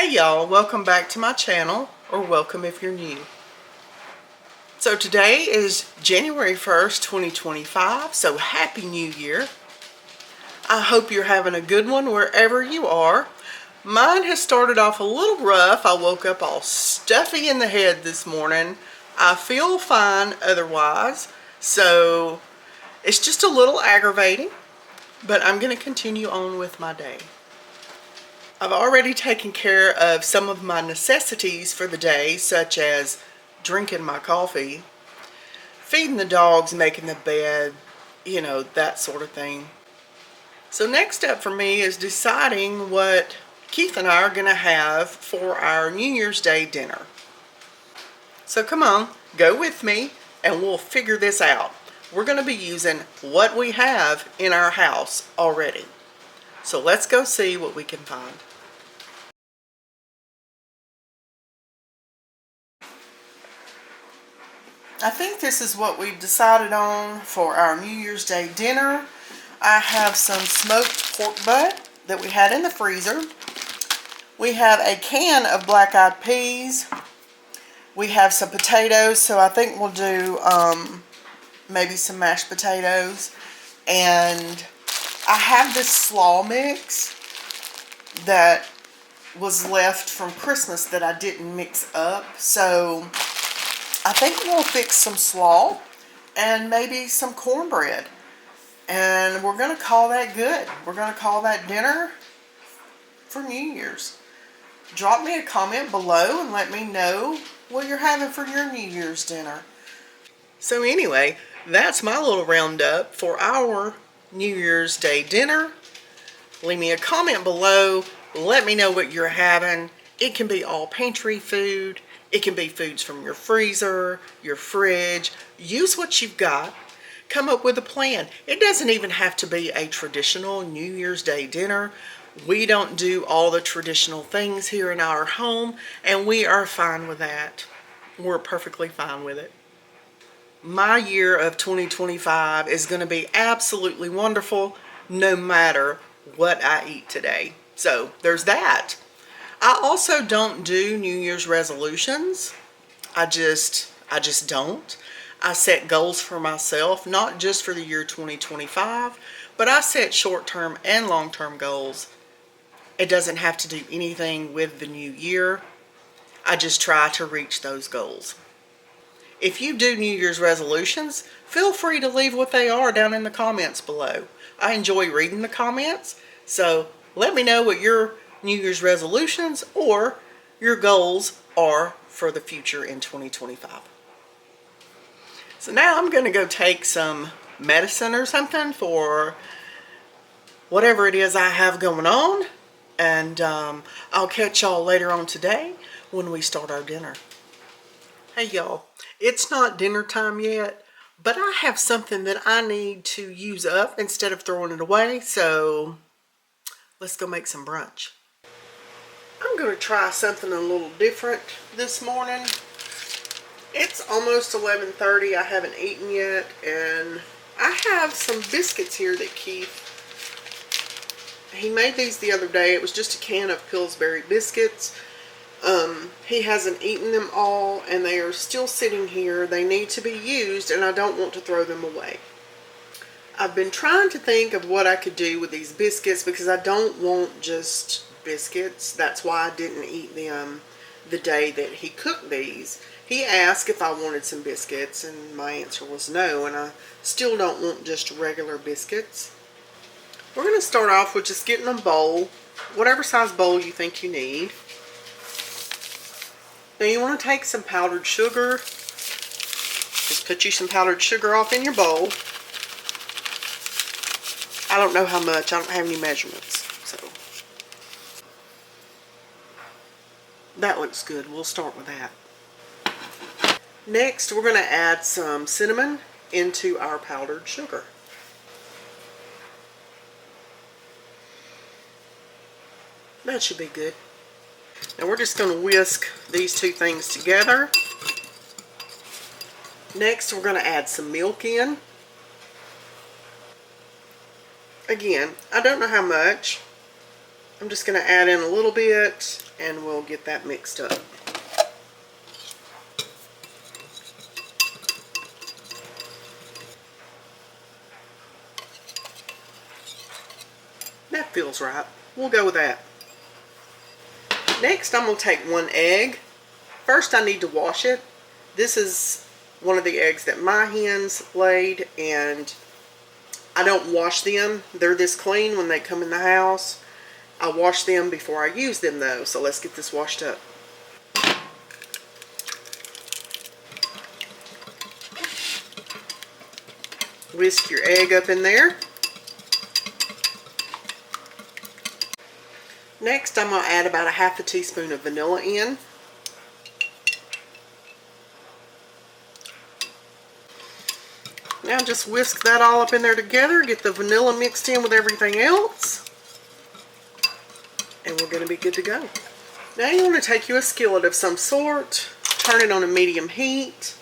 Hey y'all, welcome back to my channel, or welcome if you're new. So today is January 1st, 2025, so Happy New Year. I hope you're having a good one wherever you are. Mine has started off a little rough. I woke up all stuffy in the head this morning. I feel fine otherwise, so it's just a little aggravating, but I'm going to continue on with my day. I've already taken care of some of my necessities for the day, such as drinking my coffee, feeding the dogs, making the bed, you know, that sort of thing. So next up for me is deciding what Keith and I are going to have for our New Year's Day dinner. So come on, go with me and we'll figure this out. We're going to be using what we have in our house already. So let's go see what we can find. I think this is what we've decided on for our New Year's Day dinner. I have some smoked pork butt that we had in the freezer. We have a can of black-eyed peas. We have some potatoes, so I think we'll do maybe some mashed potatoes. And I have this slaw mix that was left from Christmas that I didn't mix up. So I think we'll fix some slaw and maybe some cornbread. And we're going to call that good. We're going to call that dinner for New Year's. Drop me a comment below and let me know what you're having for your New Year's dinner. So anyway, that's my little roundup for our New Year's Day dinner. Leave me a comment below. Let me know what you're having. It can be all pantry food. It can be foods from your freezer, your fridge. Use what you've got. Come up with a plan. It doesn't even have to be a traditional New Year's Day dinner. We don't do all the traditional things here in our home, and we are fine with that. We're perfectly fine with it. My year of 2025 is going to be absolutely wonderful no matter what I eat today. So there's that. I also don't do New Year's resolutions. I just don't. I set goals for myself, not just for the year 2025, but I set short-term and long-term goals. It doesn't have to do anything with the new year. I just try to reach those goals. If you do New Year's resolutions, feel free to leave what they are down in the comments below. I enjoy reading the comments, so let me know what your New Year's resolutions or your goals are for the future in 2025. So now I'm going to go take some medicine or something for whatever it is I have going on, and I'll catch y'all later on today when we start our dinner. Hey y'all, it's not dinner time yet, but I have something that I need to use up instead of throwing it away, so let's go make some brunch. I'm going to try something a little different this morning. It's almost 11:30. I haven't eaten yet, and I have some biscuits here that Keith, he made these the other day. It was just a can of Pillsbury biscuits. He hasn't eaten them all, and they are still sitting here. They need to be used, and I don't want to throw them away. I've been trying to think of what I could do with these biscuits because I don't want just biscuits. That's why I didn't eat them the day that he cooked these. He asked if I wanted some biscuits, and my answer was no, and I still don't want just regular biscuits. We're going to start off with just getting a bowl, whatever size bowl you think you need. Now you want to take some powdered sugar. Just put you some powdered sugar off in your bowl. I don't know how much. I don't have any measurements. So that looks good. We'll start with that. Next, we're going to add some cinnamon into our powdered sugar. That should be good. Now we're just going to whisk these two things together. Next, we're going to add some milk in. Again, I don't know how much. I'm just going to add in a little bit and we'll get that mixed up. That feels right. We'll go with that. Next, I'm going to take 1 egg. First, I need to wash it. This is one of the eggs that my hens laid, and I don't wash them. They're this clean when they come in the house. I wash them before I use them though, so let's get this washed up. Whisk your egg up in there. Next, I'm going to add about a half a teaspoon of vanilla in. Now just whisk that all up in there together, get the vanilla mixed in with everything else, and we're going to be good to go. Now you want to take you a skillet of some sort, turn it on a medium heat,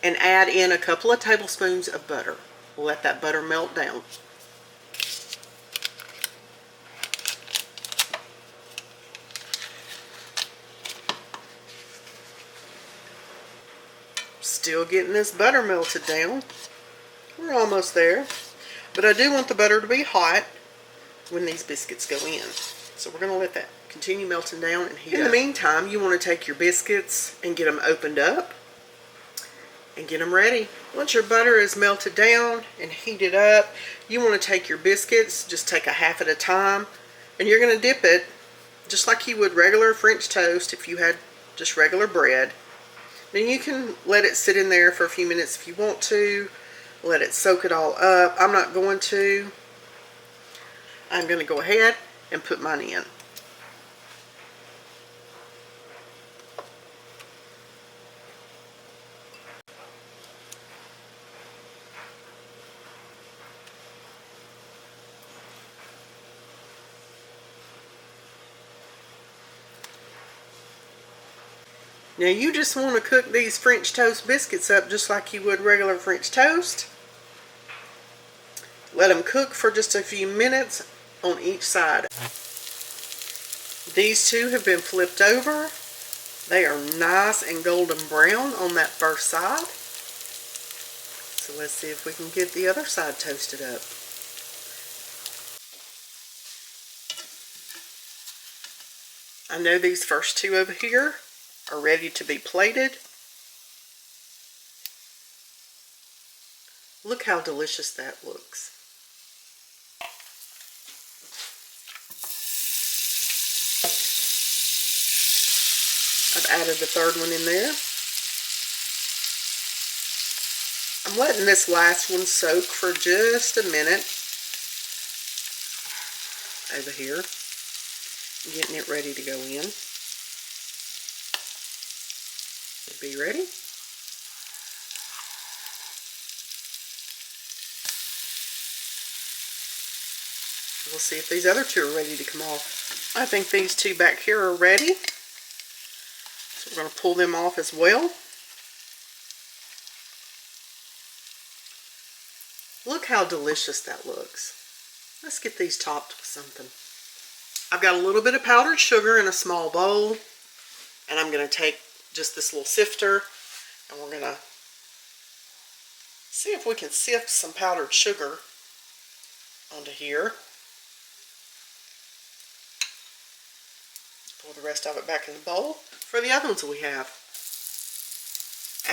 and add in a couple of tablespoons of butter. We'll let that butter melt down. Still getting this butter melted down. We're almost there. But I do want the butter to be hot when these biscuits go in. So we're going to let that continue melting down and heat up. In the meantime, you want to take your biscuits and get them opened up and get them ready. Once your butter is melted down and heated up, you want to take your biscuits, just take a half at a time, and you're going to dip it just like you would regular French toast if you had just regular bread. Then you can let it sit in there for a few minutes if you want to. Let it soak it all up. I'm not going to. I'm going to go ahead and put mine in. Now you just want to cook these French toast biscuits up just like you would regular French toast. Let them cook for just a few minutes on each side. These two have been flipped over. They are nice and golden brown on that first side. So let's see if we can get the other side toasted up. I know these first two over here are ready to be plated. Look how delicious that looks. I've added the third one in there. I'm letting this last one soak for just a minute over here. Getting it ready to go in. Be ready. We'll see if these other two are ready to come off. I think these two back here are ready. So we're going to pull them off as well. Look how delicious that looks. Let's get these topped with something. I've got a little bit of powdered sugar in a small bowl, and I'm going to take just this little sifter, and we're going to see if we can sift some powdered sugar onto here. Pour the rest of it back in the bowl for the other ones we have.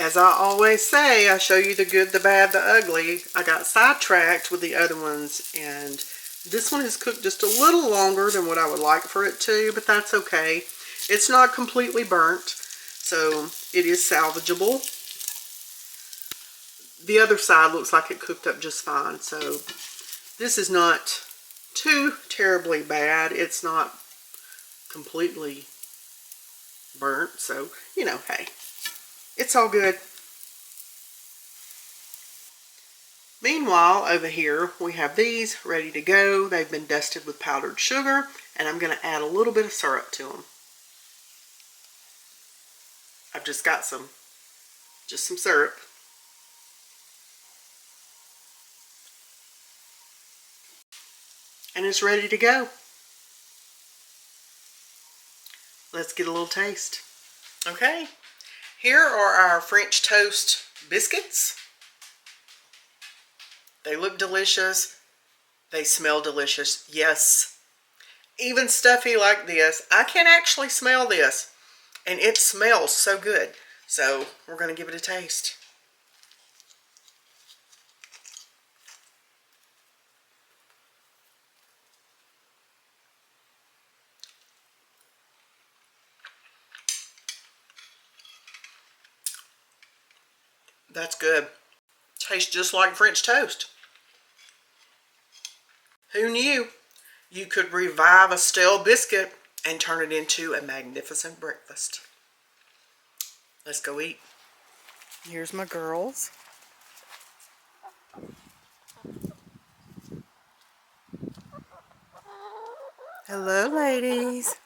As I always say, I show you the good, the bad, the ugly. I got sidetracked with the other ones, and this one has cooked just a little longer than what I would like for it to, but that's okay. It's not completely burnt, so it is salvageable. The other side looks like it cooked up just fine, so this is not too terribly bad. It's not completely burnt, so, you know, hey, it's all good. Meanwhile, over here, we have these ready to go. They've been dusted with powdered sugar, and I'm going to add a little bit of syrup to them. I've just got just some syrup. And it's ready to go. Let's get a little taste. Okay, here are our French toast biscuits. They look delicious. They smell delicious. Yes, even stuffy like this, I can actually smell this, and it smells so good. So we're going to give it a taste. That's good. Tastes just like French toast. Who knew you could revive a stale biscuit and turn it into a magnificent breakfast? Let's go eat. Here's my girls. Hello, ladies.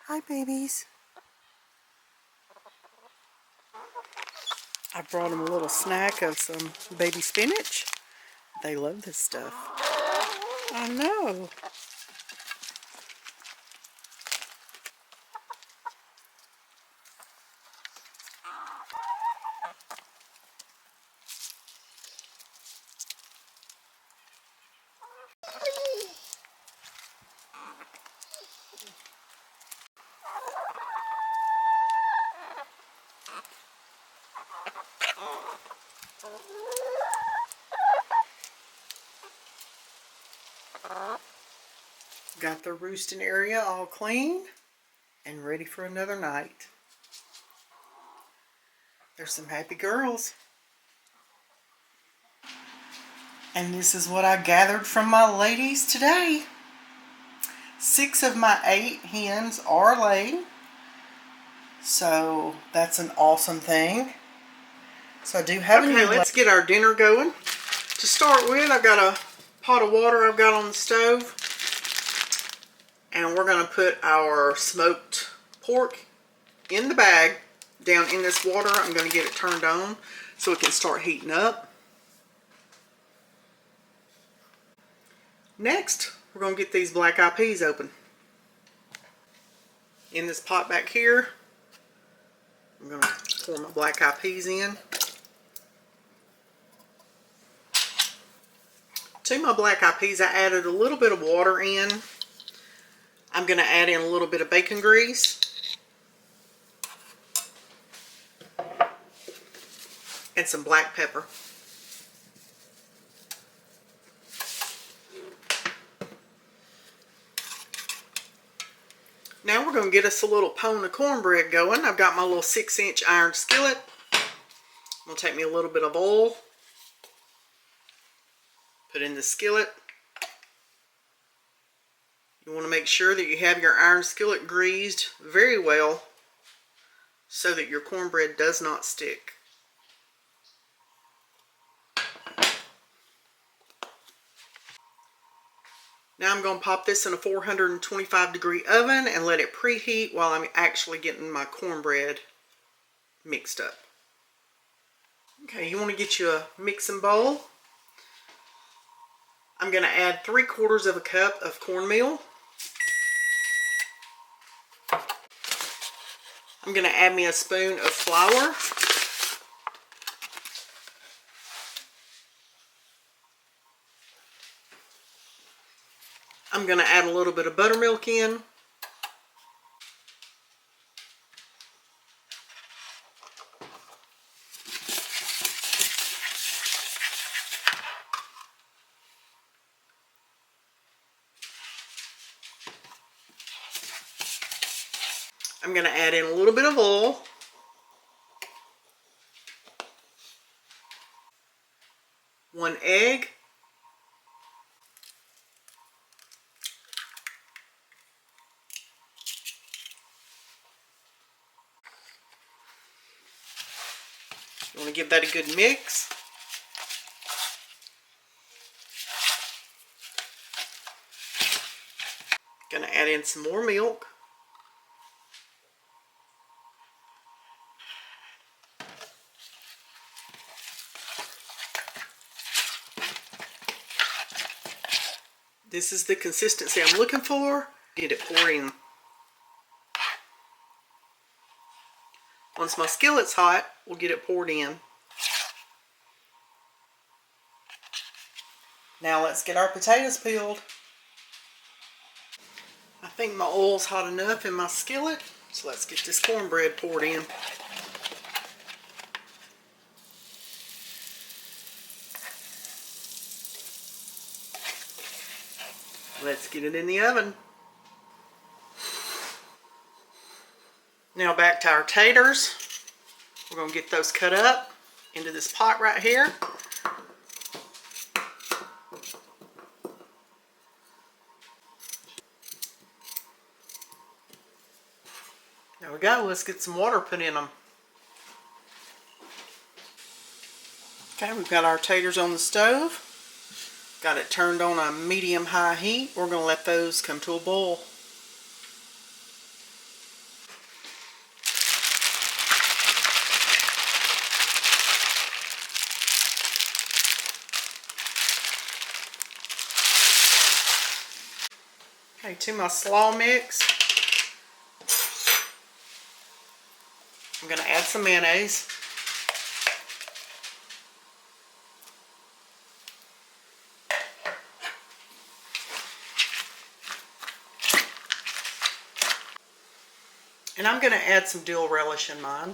Hi, babies. I brought them a little snack of some baby spinach. They love this stuff. I know. Got the roosting area all clean and ready for another night. There's some happy girls. And this is what I gathered from my ladies today. 6 of my 8 hens are laid. So that's an awesome thing. So I do have okay, let's get our dinner going. To start with, I've got a pot of water I've got on the stove. And we're going to put our smoked pork in the bag down in this water. I'm going to get it turned on so it can start heating up. Next, we're going to get these black-eyed peas open. In this pot back here, I'm going to pour my black-eyed peas in. To my black-eyed peas, I added a little bit of water in. I'm going to add in a little bit of bacon grease. And some black pepper. Now we're going to get us a little pone of cornbread going. I've got my little 6-inch iron skillet. I'm going to take me a little bit of oil. Put in the skillet. You want to make sure that you have your iron skillet greased very well so that your cornbread does not stick. Now I'm going to pop this in a 425-degree oven and let it preheat while I'm actually getting my cornbread mixed up. Okay, you want to get you a mixing bowl. I'm going to add 3/4 of a cup of cornmeal. I'm going to add me a spoon of flour. I'm going to add a little bit of buttermilk in. I'm going to add in a little bit of oil. One egg. You want to give that a good mix. Going to add in some more milk. This is the consistency I'm looking for. Get it poured in. Once my skillet's hot, we'll get it poured in. Now let's get our potatoes peeled. I think my oil's hot enough in my skillet, so let's get this cornbread poured in. Let's get it in the oven. Now back to our taters. We're going to get those cut up into this pot right here. There we go. Let's get some water put in them. Okay, we've got our taters on the stove. Got it turned on a medium-high heat. We're going to let those come to a boil. Okay, to my slaw mix, I'm going to add some mayonnaise. And I'm going to add some dill relish in mine.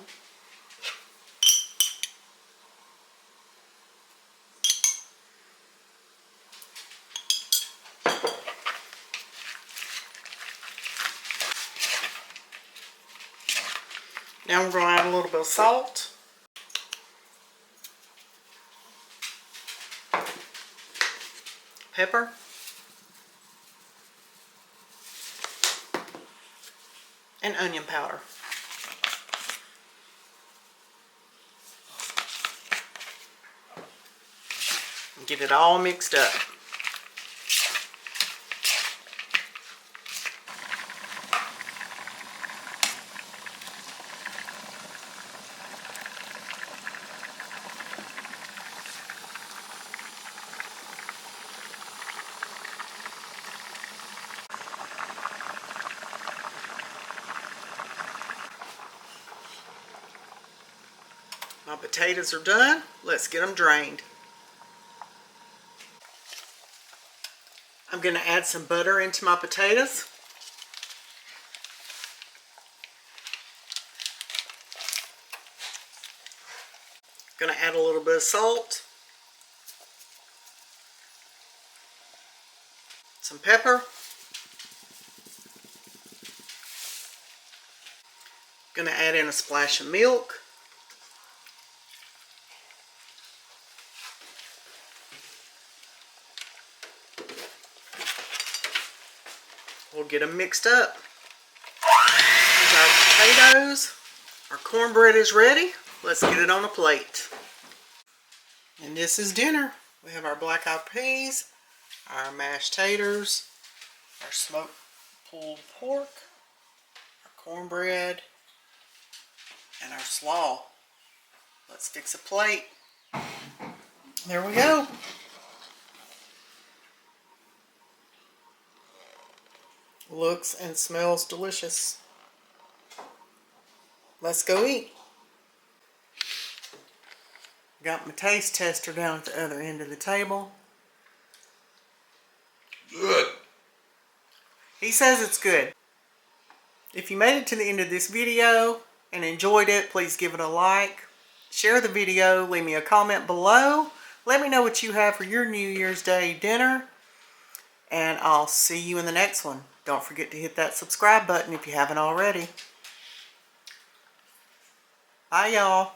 Now we're going to add a little bit of salt. Pepper. And onion powder. And get it all mixed up. My potatoes are done. Let's get them drained. I'm going to add some butter into my potatoes. Going to add a little bit of salt. Some pepper. Going to add in a splash of milk. We'll get them mixed up. Here's our potatoes. Our cornbread is ready. Let's get it on a plate. And this is dinner. We have our black-eyed peas, our mashed taters, our smoked pulled pork, our cornbread, and our slaw. Let's fix a plate. There we go. Looks and smells delicious. Let's go eat. Got my taste tester down at the other end of the table. Good. He says it's good. If you made it to the end of this video and enjoyed it, please give it a like. Share the video. Leave me a comment below. Let me know what you have for your New Year's Day dinner. And I'll see you in the next one. Don't forget to hit that subscribe button if you haven't already. Bye, y'all.